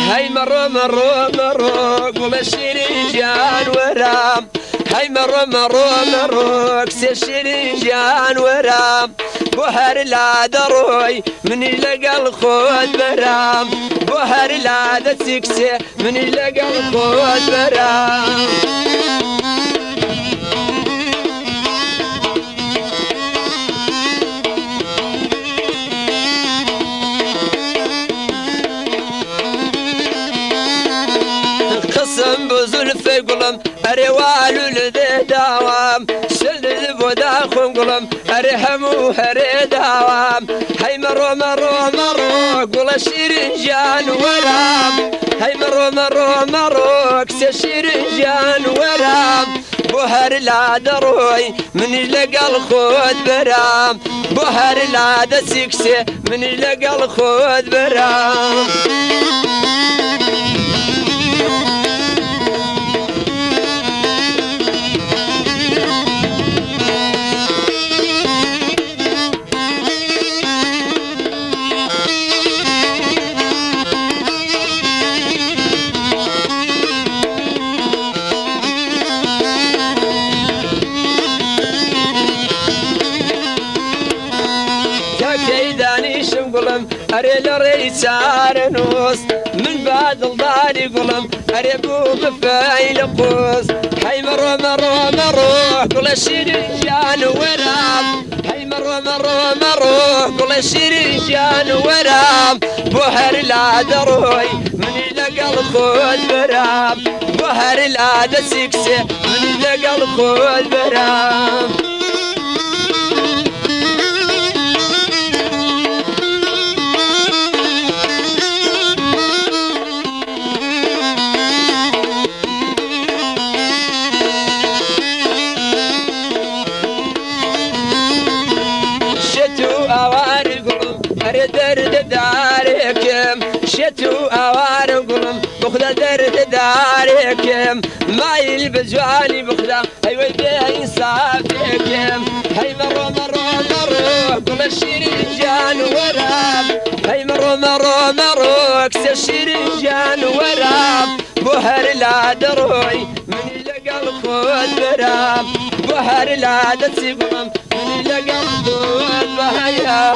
هاي مرو قول الشريجان ورام هاي مرو كسي الشريجان ورام بوهر لا دروي من لقى الخود برام بوهر لا دسكسي من لقى الخود برام قسم بزلف قلم أروال لذي دوام سلذ بداخم قلم أرحمو هري دوام هاي مرو قول الشرنجان ورام هاي مرو كس الشرنجان ورام بوهر لا دروي من لقى الخود برام بوهر لا دسكسي من لقى الخود برام قلم أري لريسار نوس من بعد الضالي قلم أري بوب فايل قوس هاي مرو كل الشريجان ورام هاي مرو كل الشريجان ورام بوهر لا دروي من لقى الخود برام بوهر لا دسكسي من لقى الخود برام درد داركم شتو اوار قلم بخدا درد داركم ما يلبس جوالي بخدا هاي ودي انصافكم هاي مرو كل الشرنجان ورام هاي مرو كس الشرنجان ورام بوهر لا دروي من لقى الخود برام بوهر لا دسي قلم من لقى الخود بهيا